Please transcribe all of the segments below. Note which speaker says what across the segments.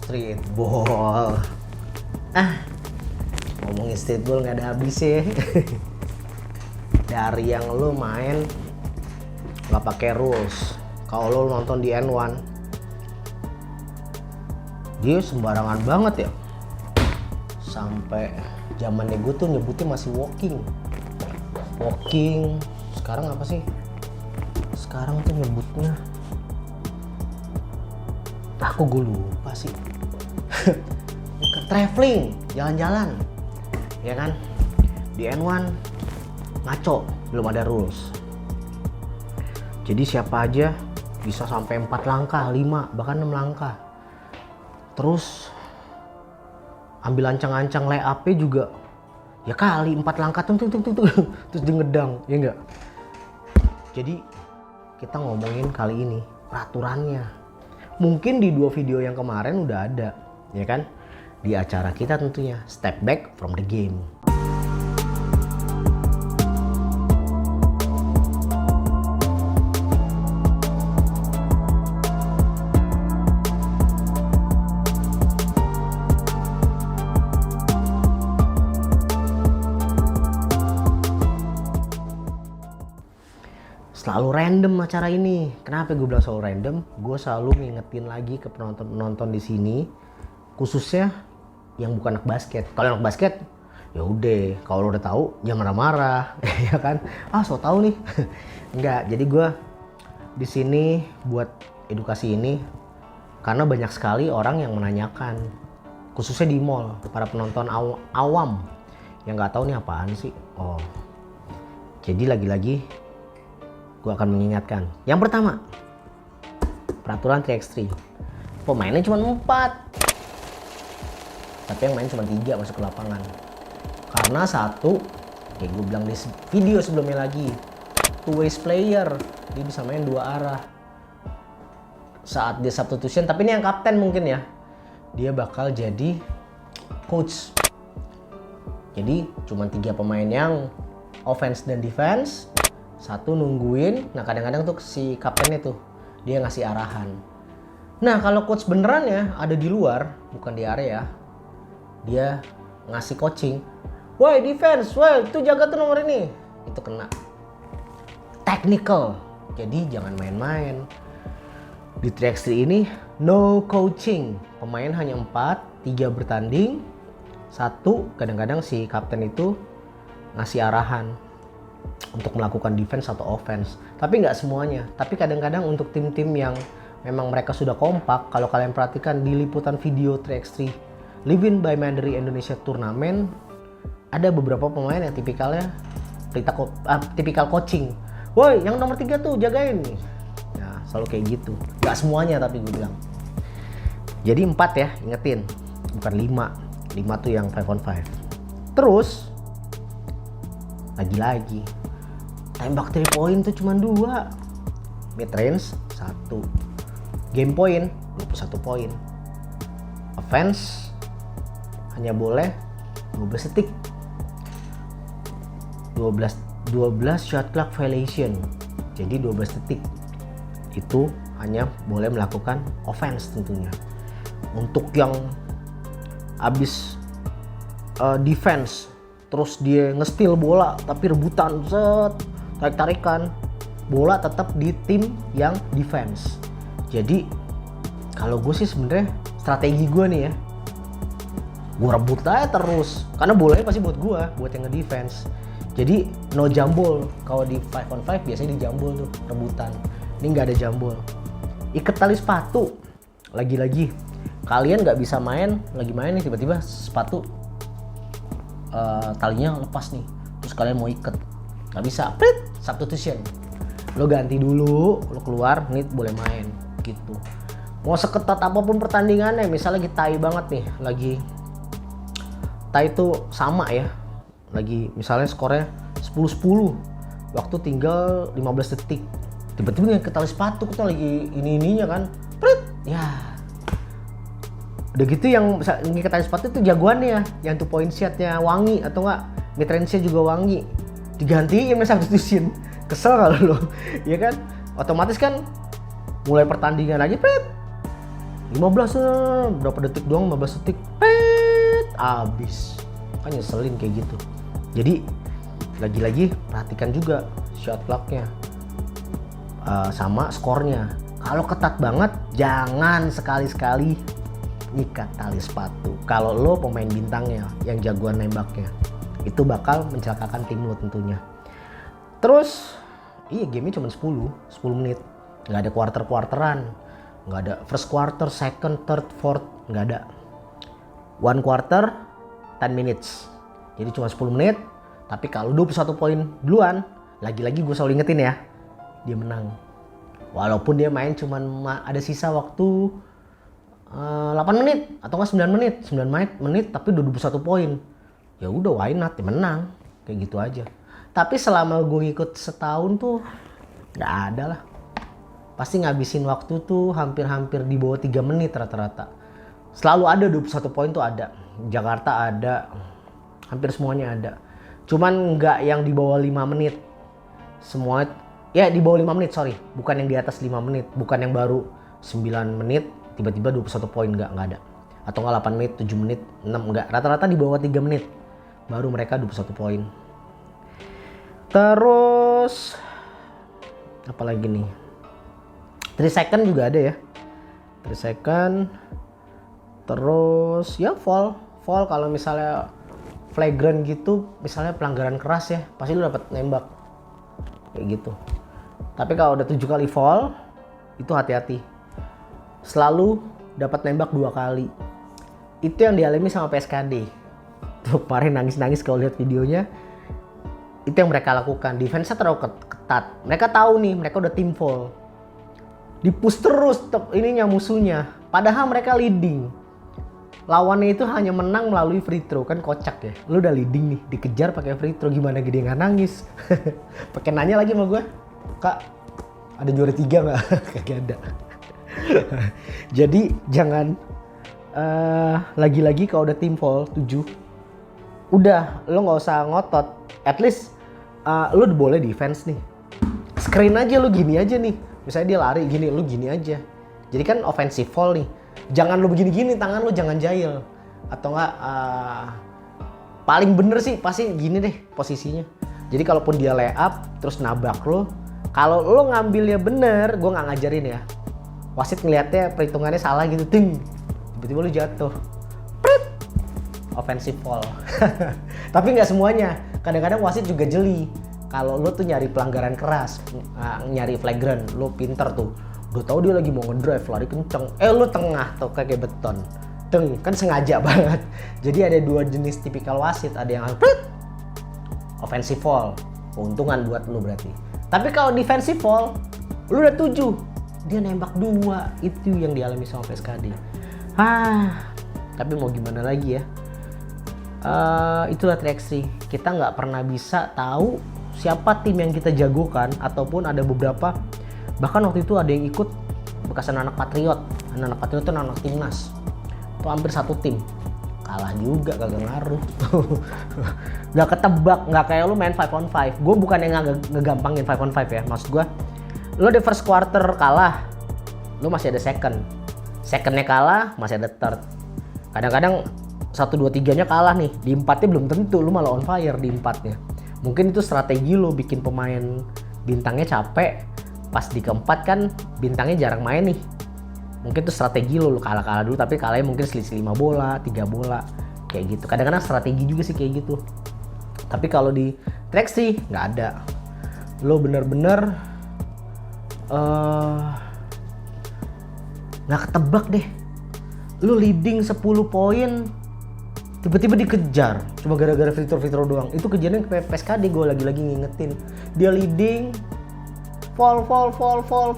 Speaker 1: Streetball. Ngomongin streetball nggak ada habis ya. Dari yang lu main nggak pakai rules. Kalau lu nonton di N1, dia sembarangan banget ya. Sampai zamannya gue tuh nyebutnya masih walking. Sekarang apa sih? Sekarang tuh nyebutnya, gue lupa sih. Traveling, jalan-jalan, ya kan? Di N1 ngaco, belum ada rules. Jadi siapa aja bisa sampai 4 langkah, 5, bahkan 6 langkah. Terus ambil ancang-ancang layupnya juga ya kali 4 langkah tung, terus dia ngedang, ya enggak? Jadi kita ngomongin kali ini peraturannya. Mungkin di 2 video yang kemarin udah ada, ya kan? Di acara kita tentunya, Step Back from the Game. Selalu random acara ini. Kenapa gue bilang selalu random? Gue selalu ngingetin lagi ke penonton di sini, khususnya yang bukan anak basket. Kalau anak basket, ya udah. Kalau lo udah tahu, jangan marah-marah, ya kan? So tahu nih. Enggak. Jadi gue di sini buat edukasi ini karena banyak sekali orang yang menanyakan, khususnya di mall, para penonton awam yang nggak tahu nih apaan sih. Jadi lagi-lagi gue akan mengingatkan. Yang pertama, peraturan 3x3. Pemainnya cuma 4. Tapi yang main cuma 3 masuk ke lapangan. Karena satu, kayak gue bilang di video sebelumnya lagi, two ways player. Dia bisa main 2 arah. Saat dia substitution, tapi ini yang kapten mungkin ya, dia bakal jadi coach. Jadi cuma 3 pemain yang offense dan defense. Satu nungguin, nah kadang-kadang tuh si kaptennya tuh dia ngasih arahan. Nah kalau coach beneran ya ada di luar, bukan di area, dia ngasih coaching. Woi defense, woi itu jaga tuh nomor ini. Itu kena technical, jadi jangan main-main. Di 3x3 ini no coaching, pemain hanya 4, 3 bertanding, 1 kadang-kadang si kapten itu ngasih arahan untuk melakukan defense atau offense. Tapi nggak semuanya. Tapi kadang-kadang untuk tim-tim yang memang mereka sudah kompak, kalau kalian perhatikan di liputan video 3x3 Livin by Mandiri Indonesia Turnamen, ada beberapa pemain yang tipikalnya tipikal coaching. Woi, yang nomor 3 tuh jagain nih. Nah, selalu kayak gitu. Nggak semuanya tapi gue bilang. Jadi 4 ya, ingetin. Bukan 5. 5 tuh yang 5 on 5. Terus lagi-lagi tembak 3 point tuh cuma 2, mid range 1, game point 21 poin, offense hanya boleh 12 detik, 12 shot clock violation, jadi 12 detik itu hanya boleh melakukan offense tentunya. Untuk yang habis defense terus dia nge-steal bola tapi rebutan, tarik-tarikan, bola tetap di tim yang defense. Jadi kalau gue sih sebenarnya strategi gue nih ya, gue rebut aja terus karena bolanya pasti buat gue, buat yang nge-defense. Jadi no jambol. Kalau di 5 on 5 biasanya di jambol tuh rebutan. Ini nggak ada jambol. Ikat tali sepatu. Lagi-lagi kalian nggak bisa lagi main nih tiba-tiba sepatu talinya lepas nih, terus kalian mau ikat, nggak bisa, substitution. Lo ganti dulu, lo keluar, nih boleh main gitu. Mau seketat apapun pertandingannya, misalnya lagi tie banget nih, lagi tie itu sama ya, lagi misalnya skornya 10-10, waktu tinggal 15 detik, tiba-tiba ke tali sepatu, kita lagi ininya kan, ya udah gitu yang ngikat tali sepatu itu jagoannya, yang 2 point shotnya wangi atau enggak mid range-nya juga wangi, digantiin sama substitution. Kesel kalau lo, ya kan? Otomatis kan mulai pertandingan aja 15 berapa detik doang, 15 detik abis. Kan nyeselin kayak gitu. Jadi lagi-lagi perhatikan juga shot clock-nya sama skornya. Kalau ketat banget jangan sekali-sekali nyikat tali sepatu. Kalau lo pemain bintangnya yang jagoan nembaknya, itu bakal mencelakakan tim lo tentunya. Terus iya, gamenya cuma 10 menit. Nggak ada quarter-quarteran, nggak ada first quarter, second, third, fourth, nggak ada. One quarter 10 minutes. Jadi cuma 10 menit, tapi kalau 21 poin duluan, lagi-lagi gue selalu ingetin ya, dia menang. Walaupun dia main cuma ada sisa waktu 8 menit atau nggak 9 menit, 9 menit tapi udah 21 poin. Ya udah, why not, dia menang. Kayak gitu aja. Tapi selama gue ikut setahun tuh nggak ada lah. Pasti ngabisin waktu tuh hampir-hampir di bawah 3 menit rata-rata. Selalu ada 21 poin tuh ada. Jakarta ada, hampir semuanya ada. Cuman nggak yang di bawah 5 menit. Semua ya di bawah 5 menit, sorry. Bukan yang di atas 5 menit. Bukan yang baru 9 menit tiba-tiba 21 poin, nggak ada. Atau nggak 8 menit, 7 menit, 6, nggak. Rata-rata di bawah 3 menit. Baru mereka 21 poin. Terus apalagi nih, 3 second juga ada ya, 3 second. Terus ya fall kalau misalnya flagrant gitu, misalnya pelanggaran keras ya, pasti lu dapat nembak kayak gitu. Tapi kalau udah 7 kali fall, itu hati-hati, selalu dapat nembak 2 kali. Itu yang dialami sama PSKD tuh kemarin, nangis-nangis kalau lihat videonya. Itu yang mereka lakukan. Defense-nya terlalu ketat. Mereka tahu nih, mereka udah tim fall. Di-push terus ininya musuhnya. Padahal mereka leading. Lawannya itu hanya menang melalui free throw. Kan kocak ya. Lu udah leading nih, dikejar pakai free throw. Gimana gede nggak nangis? Pakai nanya lagi sama gue, "Kak, ada juara 3 nggak?" Kagak ada. Jadi jangan lagi-lagi kalau udah tim fall 7, udah lo nggak usah ngotot. At least lo boleh defense nih, screen aja lo gini aja nih. Misalnya dia lari gini, lo gini aja. Jadi kan offensive fall nih. Jangan lo begini-gini, tangan lo jangan jail. Atau nggak paling bener sih pasti gini deh posisinya. Jadi kalaupun dia lay up terus nabrak lo, kalau lo ngambilnya bener, gue nggak ngajarin ya. Wasit ngeliatnya perhitungannya salah gitu, ting, tiba-tiba lo jatuh. Offensive fall. Tapi nggak semuanya. Kadang-kadang wasit juga jeli. Kalau lo tuh nyari pelanggaran keras, nyari flagrant, lo pinter tuh. Udah tahu dia lagi mau ngedrive, lari kenceng. Lo tengah tuh kayak beton. Teng, kan sengaja banget. Jadi ada 2 jenis tipikal wasit. Ada yang offensive fall, keuntungan buat lo berarti. Tapi kalau defensive fall, lo udah 7, dia nembak 2. Itu yang dialami sama PSKD. Tapi mau gimana lagi ya? Itulah Tri-X3. Kita nggak pernah bisa tahu siapa tim yang kita jagokan, ataupun ada beberapa, bahkan waktu itu ada yang ikut bekas anak Patriot. Anak Patriot itu anak timnas, itu hampir satu tim, kalah juga, kagak ngaruh. Nggak ketebak, nggak kayak lu main 5 on 5. Gue bukan yang ngegampangin 5 on 5 ya, maksud gue lu di first quarter kalah, lu masih ada secondnya kalah, masih ada third. Kadang-kadang 1, 2, 3-nya kalah nih, di 4-nya belum tentu lu malah on fire di 4-nya. Mungkin itu strategi lu bikin pemain bintangnya capek, pas di keempat kan bintangnya jarang main nih. Mungkin itu strategi lu kalah-kalah dulu, tapi kalahnya mungkin selisih 5 bola, 3 bola, kayak gitu. Kadang-kadang strategi juga sih kayak gitu. Tapi kalau di Tri-X3 nggak ada. Lu bener-bener nggak ketebak deh. Lu leading 10 poin, tiba-tiba dikejar cuma gara-gara free throw doang. Itu kejadian ke PSKD, gue lagi-lagi ngingetin. Dia leading, fall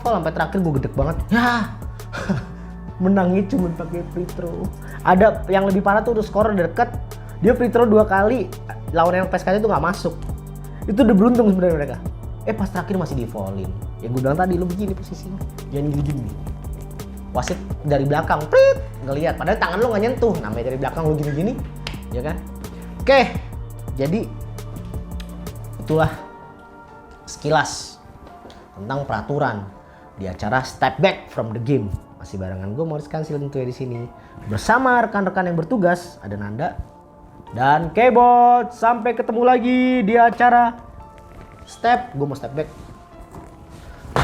Speaker 1: sampai terakhir gue gedek banget. Ya, menangnya cuma pakai free throw. Ada yang lebih parah tuh, udah skor deket, dia free throw 2 kali, lawan yang PSKD itu nggak masuk. Itu udah beruntung sebenarnya mereka. Pas terakhir masih di fallin. Ya gue bilang tadi, lu begini posisinya, jangan gini-gini. Wasit dari belakang, prit, ngelihat, padahal tangan lu nggak nyentuh, namanya dari belakang lu gini-gini, ya kan? Oke, jadi itulah sekilas tentang peraturan di acara Step Back from the Game Masih barengan gue Morris Kansil tentunya di sini. Bersama rekan-rekan yang bertugas, ada Nanda dan Kebot. Sampai ketemu lagi di acara Step. Gue mau step back.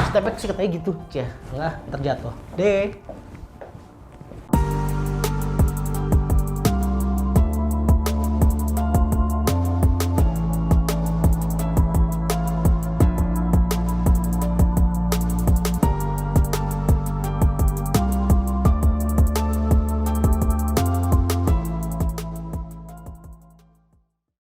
Speaker 1: Step back sih katanya gitu, Cih. Enggak, terjatuh. Deh.